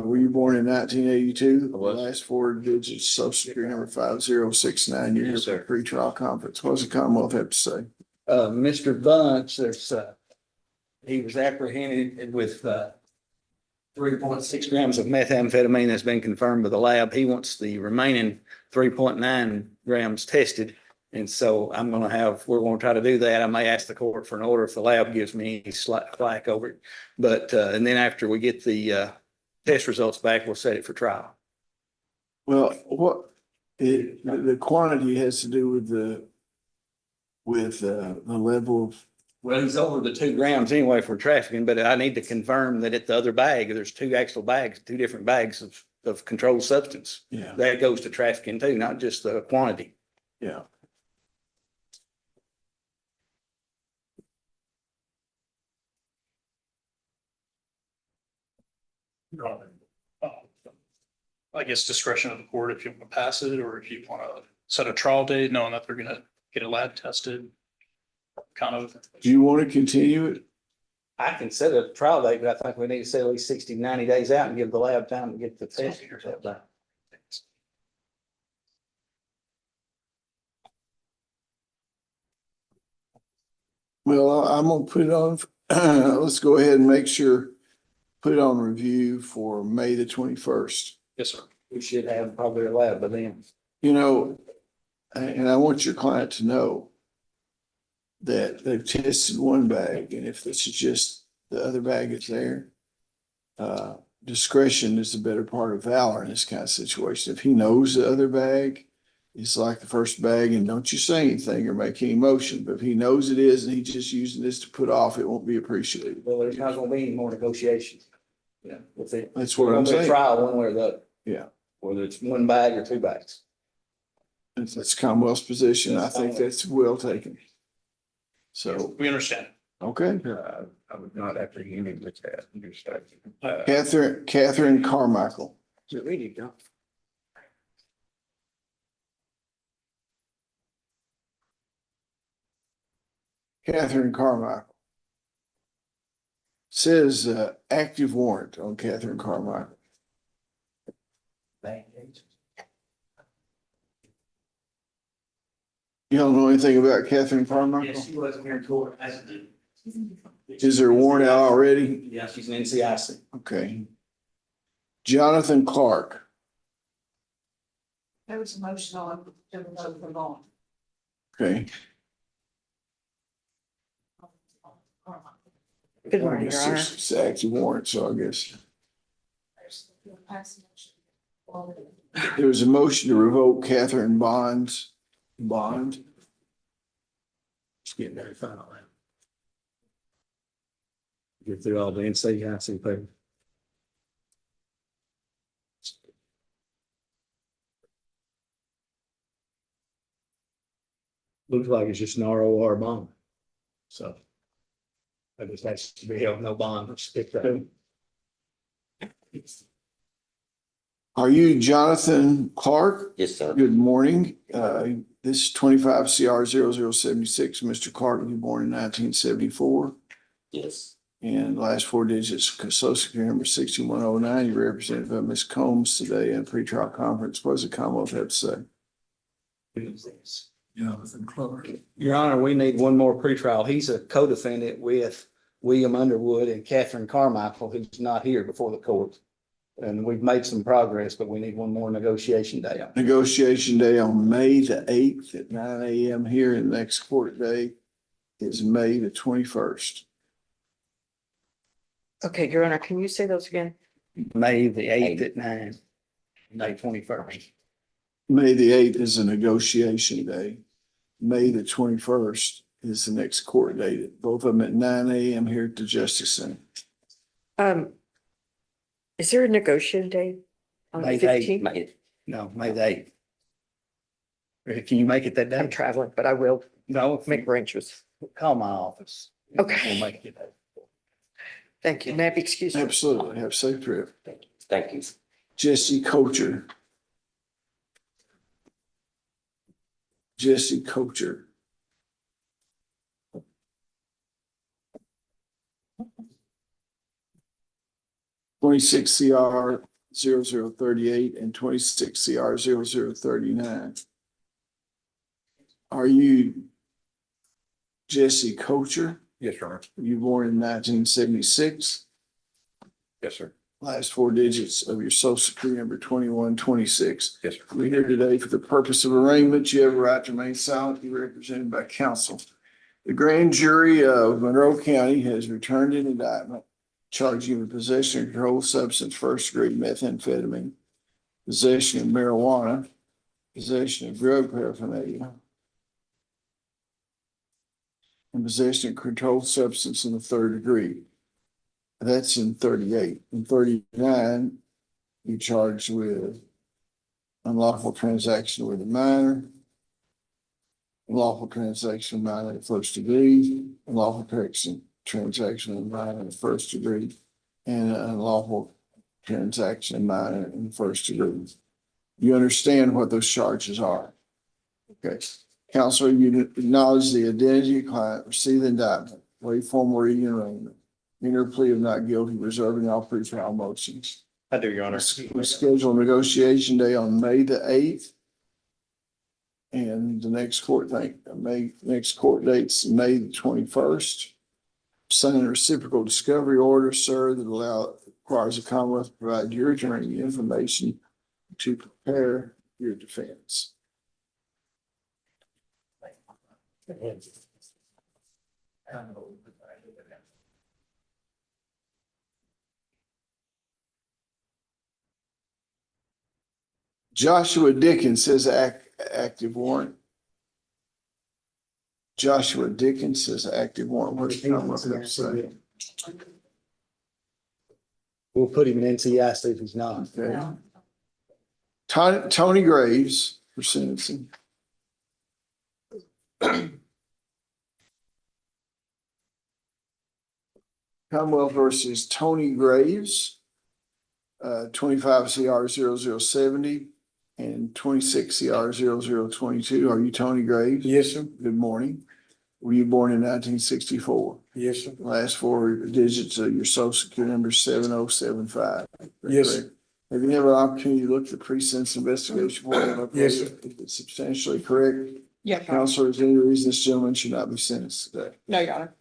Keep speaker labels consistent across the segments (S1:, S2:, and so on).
S1: Were you born in 1982?
S2: I was.
S1: Last four digits, social security number 5069. You're here
S2: Yes,
S1: for
S2: sir.
S1: pre-trial conference. What does the Commonwealth have to say?
S3: Mr. Bunch, he was apprehended with 3.6 grams of methamphetamine that's been confirmed by the lab. He wants the remaining 3.9 grams tested. And so we're gonna try to do that. I may ask the court for an order if the lab gives me any slack over it. But, and then after we get the test results back, we'll set it for trial.
S1: Well, the quantity has to do with the level of,
S3: Well, he's over the 2 grams anyway for trafficking, but I need to confirm that at the other bag, there's 2 actual bags, 2 different bags of controlled substance.
S1: yeah,
S3: That goes to trafficking too, not just the quantity.
S1: yeah.
S4: I guess discretion of the court if you want to pass it or if you want to set a trial date, knowing that they're gonna get it lab tested. Kind of.
S1: Do you want to continue it?
S3: I can set a trial date, but I think we need to set at least 60, 90 days out and give the lab time to get the test.
S1: Well, I'm gonna put it on, let's go ahead and make sure, put it on review for May the 21st.
S4: Yes, sir.
S3: We should have probably a lab by then.
S1: You know, and I want your client to know that they've tested one bag, and if this is just the other bag is there, discretion is the better part of valor in this kind of situation. If he knows the other bag is like the first bag, and don't you say anything or make any motion, but if he knows it is and he's just using this to put off, it won't be appreciated.
S3: Well, there's not gonna be any more negotiations. Yeah, with it.
S1: That's what I'm
S3: It's gonna be a
S1: saying.
S3: Trial one way or the other.
S1: Yeah.
S3: Whether it's 1 bag or 2 bags.
S1: That's Commonwealth's position. I think that's well taken. So,
S4: We understand.
S1: okay.
S3: I would not apprehend him with that.
S1: Catherine Carmichael.
S3: Really don't.
S1: Catherine Carmichael. Says active warrant on Catherine Carmichael. You don't know anything about Catherine Carmichael?
S3: Yes, she wasn't here in court.
S1: Is there a warrant out already?
S3: Yeah, she's an NCIC.
S1: Okay. Jonathan Clark.
S5: There was a motion on, to vote for long.
S1: Okay.
S5: Good morning, Your Honor.
S1: It's active warrant, so I guess there was a motion to revoke Catherine Bond.
S3: Just getting very final. Get through all the NCIC paper. Looks like it's just an ROR bond. So. I just has to be held no bond. Stick that.
S1: Are you Jonathan Clark?
S2: Yes, sir.
S1: Good morning. This is 25 CR 0076. Mr. Clark, you were born in 1974.
S2: Yes.
S1: And last four digits, social security number 6109. You're represented by Ms. Combs today in pretrial conference. What does the Commonwealth have to say? Jonathan Clark.
S3: Your Honor, we need one more pretrial. He's a co-defendant with William Underwood and Catherine Carmichael, who's not here before the court. And we've made some progress, but we need one more negotiation day.
S1: Negotiation day on May the 8th at 9 a.m. here, and the next court day is May the 21st.
S5: Okay, Your Honor, can you say those again?
S3: May the 8th at 9, May 21st.
S1: May the 8th is a negotiation day. May the 21st is the next court date. Both of them at 9 a.m. here at the Justice Center.
S5: Is there a negotiation date on the
S3: May the 8th.
S5: 15th?
S3: No, May the 8th. Can you make it that day?
S5: I'm traveling, but I will
S3: No,
S5: make arrangements.
S3: call my office.
S5: Okay.
S3: We'll make it.
S5: Thank you. May I be excused?
S1: Absolutely. Have a safe trip.
S2: Thank you.
S1: Jesse Coacher. Jesse Coacher. (26 CR 0038 and 26 CR 0039. Are you Jesse Coacher?
S6: Yes, Your Honor.
S1: You born in 1976?
S6: Yes, sir.
S1: Last four digits of your social security number 2126.
S6: Yes, sir.
S1: We're here today for the purpose of arraignment. You have a right to remain silent. You're represented by counsel. The grand jury of Monroe County has returned an indictment charging you with possession of controlled substance, first degree methamphetamine, possession of marijuana, possession of drug paraphernalia, and possession of controlled substance in the third degree. That's in 38. In 39, you charged with unlawful transaction with a minor, unlawful transaction of minor in the first degree, unlawful transaction of minor in the first degree, and unlawful transaction of minor in the first degree. You understand what those charges are? Okay. Counselor, you acknowledge the identity of your client, receive the indictment, waive formal reading and arraignment, enter plea of not guilty, reserving all pretrial motions.
S6: I do, Your Honor.
S1: We schedule a negotiation day on May the 8th. And the next court date's May the 21st. Send a reciprocal discovery order, sir, that requires the Commonwealth to provide your attorney information to prepare your defense. Joshua Dickens says active warrant. Joshua Dickens says active warrant. What did Commonwealth have to say?
S3: We'll put him in NCIC if he's not.
S1: Okay. Tony Graves for sentencing. Commonwealth versus Tony Graves, 25 CR 0070 and 26 CR 0022. Are you Tony Graves?
S3: Yes, sir.
S1: Good morning. Were you born in 1964?
S3: Yes, sir.
S1: Last four digits of your social security number 7075.
S3: Yes.
S1: Correct? Have you ever an opportunity to look at the pre-sentence investigation report?
S3: Yes, sir.
S1: If it's substantially correct,
S7: Yeah, Your Honor.
S1: counselor, is there any reason this gentleman should not be sentenced today?
S7: No, Your Honor.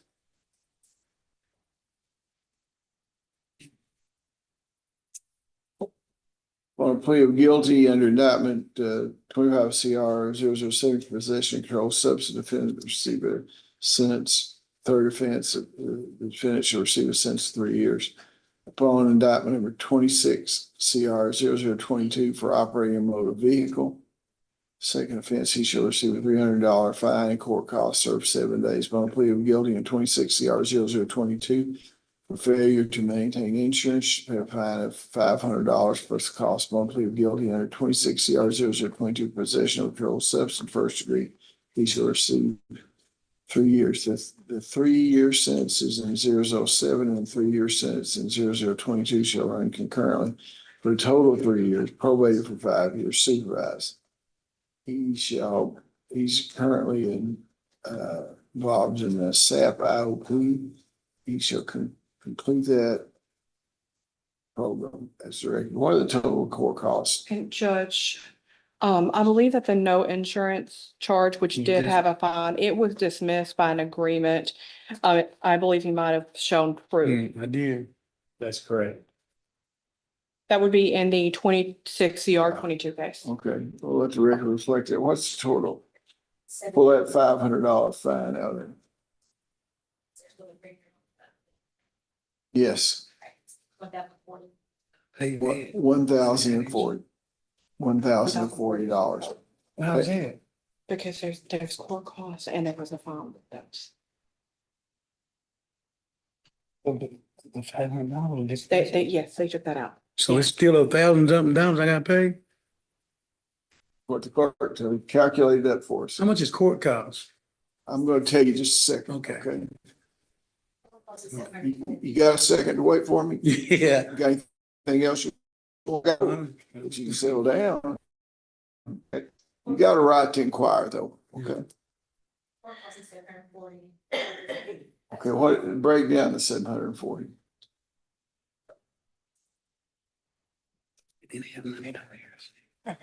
S1: On a plea of guilty under indictment 25 CR 007 possession of controlled substance, defendant receive a sentence. Third offense, the defendant shall receive a sentence of 3 years. Upon indictment number 26 CR 0022 for operating a motor vehicle. Second offense, he shall receive a $300 fine and court costs served 7 days. Upon a plea of guilty in 26 CR 0022 for failure to maintain insurance, pay a fine of $500 plus the cost. Upon plea of guilty under 26 CR 0022 possession of controlled substance, first degree, he shall receive 3 years. The 3-year sentences in 007 and 3-year sentence in 0022 shall run concurrently for a total of 3 years, probated for 5 years, supervised. He's currently involved in a SAP IOP. He shall complete that program as directed. What are the total court costs?
S7: And Judge, I believe that the no insurance charge, which did have a fine, it was dismissed by an agreement. I believe he might have shown proof.
S3: I did. That's correct.
S7: That would be in the 26 CR 22 case.
S1: Okay, we'll let the record reflect that. What's the total? Pull that $500 fine out of there. Yes, $1,040. $1,040.
S3: How's that?
S7: Because there's court costs and there was a fine with those.
S3: The $500.
S7: Yes, they took that out.
S8: So it's still $1,000 I gotta pay?
S1: What the clerk calculated that for us.
S8: How much is court costs?
S1: I'm gonna tell you just a second.
S8: Okay.
S1: You got a second to wait for me?
S8: Yeah.
S1: You got anything else you got? But you can settle down. You got a right to inquire though, okay? Okay, what, break down the 740.
S3: Didn't have money to hire.
S7: Okay.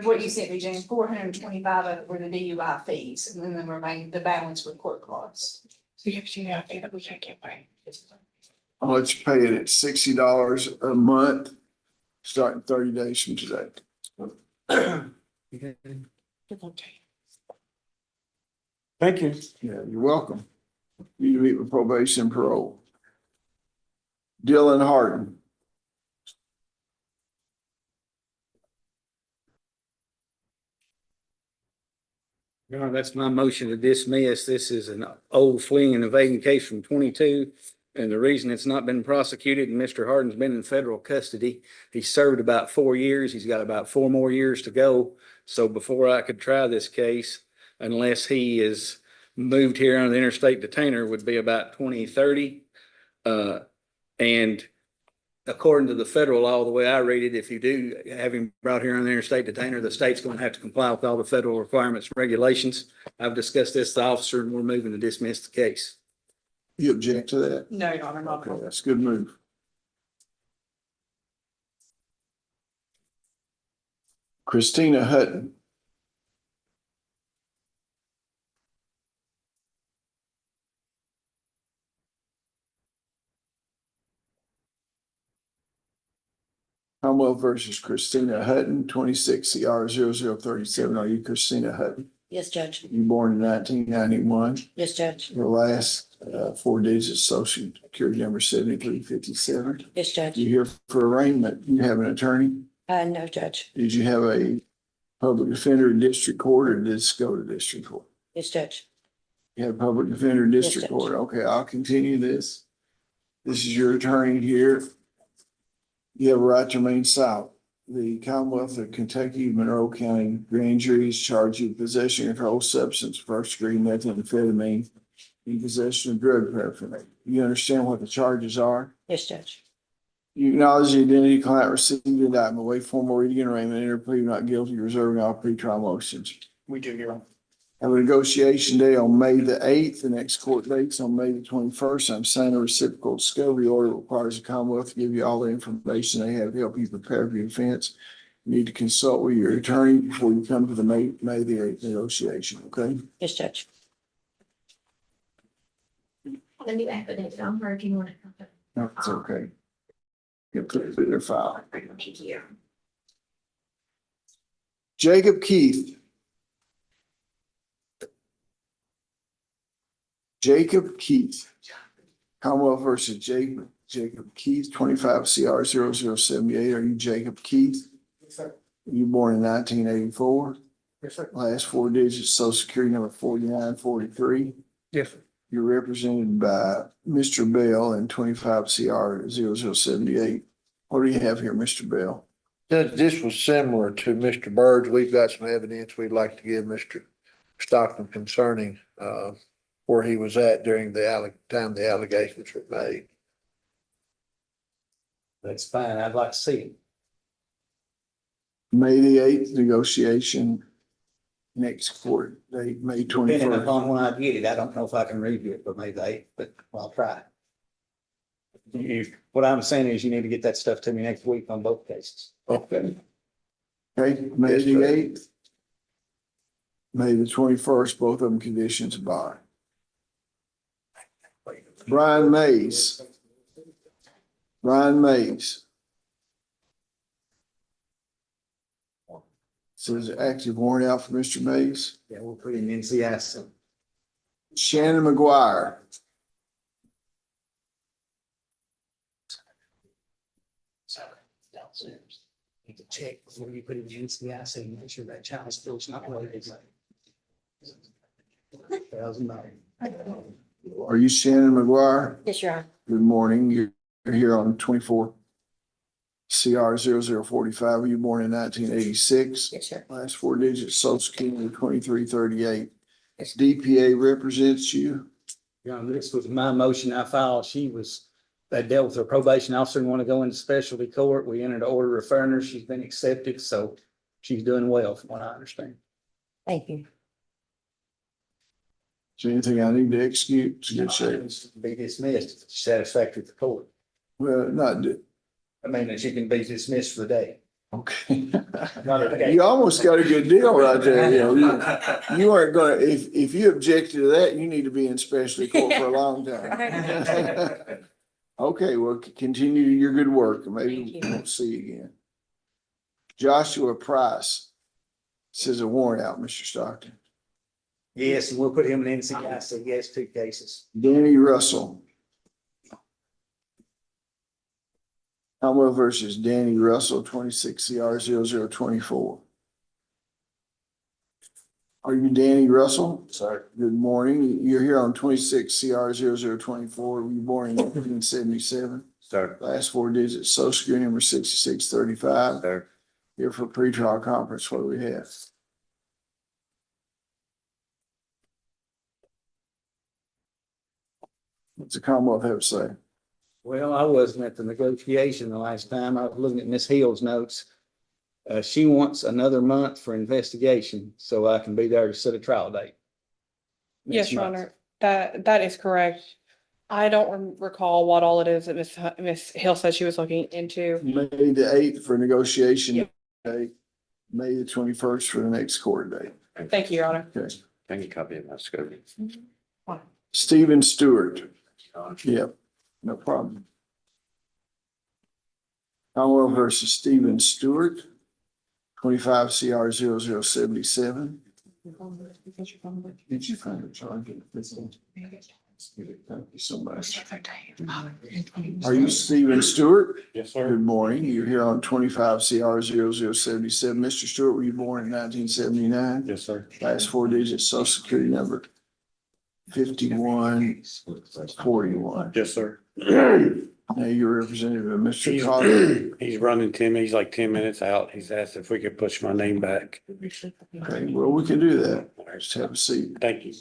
S9: What you sent me, James, 425 of it were the DUI fees, and then the remaining, the balance were court costs.
S7: So you have to, yeah, that we can't get away.
S1: I'll let you pay it at $60 a month, starting 30 days from today.
S7: Good luck to you.
S8: Thank you.
S1: Yeah, you're welcome. You meet with probation and parole. Dylan Harden.
S3: Your Honor, that's my motion to dismiss. This is an old fleeing and evading case from 22. And the reason it's not been prosecuted and Mr. Harden's been in federal custody, he served about 4 years. He's got about 4 more years to go. So before I could try this case, unless he is moved here on the interstate detainer, would be about 2030. And according to the federal law, the way I read it, if you do have him brought here on the interstate detainer, the state's going to have to comply with all the federal requirements and regulations. I've discussed this with the officer and we're moving to dismiss the case.
S1: You object to that?
S7: No, Your Honor, not at
S1: Okay,
S7: all.
S1: that's a good move. Christina Hutton. Commonwealth versus Christina Hutton, 26 CR 0037. Are you Christina Hutton?
S10: Yes, Judge.
S1: You born in 1991.
S10: Yes, Judge.
S1: Your last 4 digits social security number 7357.
S10: Yes, Judge.
S1: You here for arraignment? You have an attorney?
S10: No, Judge.
S1: Did you have a public defender in district court or did this go to district court?
S10: Yes, Judge.
S1: You have a public defender in district
S10: Judge.
S1: court. Okay, I'll continue this. This is your attorney here. You have a right to remain silent. The Commonwealth of Kentucky, Monroe County Grand Jury has charged you with possession of controlled substance, first degree methamphetamine, in possession of drug paraphernalia. You understand what the charges are?
S10: Yes, Judge.
S1: You acknowledge the identity client received the indictment, wait formal reading and arraignment, enter plea not guilty, reserving all pretrial motions.
S4: We do, Your Honor.
S1: Have a negotiation day on May the 8th. The next court date's on May the 21st. I'm signing a reciprocal discovery order that requires the Commonwealth to give you all the information they have to help you prepare for your defense. You need to consult with your attorney before you come to the May the 8th negotiation, okay?
S10: Yes, Judge.
S9: The new affidavit on her, if you want to.
S1: No, it's okay. You put it in their file.
S9: Thank you.
S1: Jacob Keith. Jacob Keith. Commonwealth versus Jacob Keith, 25 CR 0078. Are you Jacob Keith?
S8: Yes, sir.
S1: You born in 1984?
S8: Yes, sir.
S1: Last 4 digits, social security number 4943.
S8: Yes, sir.
S1: You're represented by Mr. Bell in 25 CR 0078. What do you have here, Mr. Bell?
S6: Judge, this was similar to Mr. Bird's. We've got some evidence we'd like to give Mr. Stockton concerning, where he was at during the time the allegations were made.
S3: That's fine. I'd like to see it.
S1: May the 8th negotiation, next court date, May
S3: Depending
S1: 21st.
S3: upon when I get it, I don't know if I can review it, but maybe but I'll try. What I'm saying is you need to get that stuff to me next week on both cases.
S1: Okay. Okay, May
S6: Yes,
S1: the
S6: sir.
S1: 8th. May the 21st, both of them conditions of bond. Brian Mays. Brian Mays. So is it active warrant out for Mr. Mays?
S3: Yeah, we'll put in NCIC.
S1: Shannon McGuire.
S3: Downstairs. Need to check before you put it in NCIC and make sure that child support not related. $1,000.
S1: Are you Shannon McGuire?
S10: Yes, Your Honor.
S1: Good morning. You're here on 24 CR 0045. Were you born in 1986?
S10: Yes, sir.
S1: Last 4 digits, social security number 2338. DPA represents you.
S3: Your Honor, this was my motion I filed. She was They dealt with her probation officer and want to go into specialty court. We entered an order referring her. She's been accepted, so she's doing well from what I understand.
S10: Thank you.
S1: Is there anything I need to execute? It's good shape.
S3: Be dismissed, if it's satisfactory to the court.
S1: Well, not,
S3: I mean, that she can be dismissed for the day.
S1: okay.
S3: Not okay.
S1: You almost got a good deal right there. You aren't gonna, if you objected to that, you need to be in specialty court for a long time. Okay, well, continue your good work and maybe
S10: Thank you.
S1: we'll see you again. Joshua Price says a warrant out, Mr. Stockton.
S3: Yes, and we'll put him in NCIC. He has 2 cases.
S1: Danny Russell. Almo versus Danny Russell, 26 CR 0024. Are you Danny Russell?
S3: Sir.
S1: Good morning. You're here on 26 CR 0024. Were you born in 1977?
S3: Sir.
S1: Last 4 digits, social security number 6635.
S3: Sir.
S1: Here for pretrial conference. What do we have? What's the Commonwealth have to say?
S3: Well, I wasn't at the negotiation the last time. I was looking at Miss Hill's notes. She wants another month for investigation, so I can be there to set a trial date.
S7: Yes,
S3: next
S7: Your
S3: month.
S7: Honor, that is correct. I don't recall what all it is that Miss Hill said she was looking into.
S1: May the 8th for negotiation
S7: Yep.
S1: date, May the 21st for the next court date.
S7: Thank you, Your Honor.
S1: Okay.
S2: Can you copy of my scope?
S1: Stephen Stewart. Yep, no problem. Commonwealth versus Stephen Stewart, 25 CR 0077. Did you find a charge? Thank you so much. Are you Stephen Stewart?
S2: Yes,
S1: Good morning. You're here on 25 CR 0077. Mr. Stewart, were you born in 1979?
S2: Yes, sir.
S1: Last 4 digits, social security number 5141.
S2: Yes, sir.
S1: Now you're representative of Mr. Carter.
S2: He's running 10, he's like 10 minutes out. He's asked if we could push my name back.
S1: Okay, well, we can do that. Just have a seat.
S2: Thank you.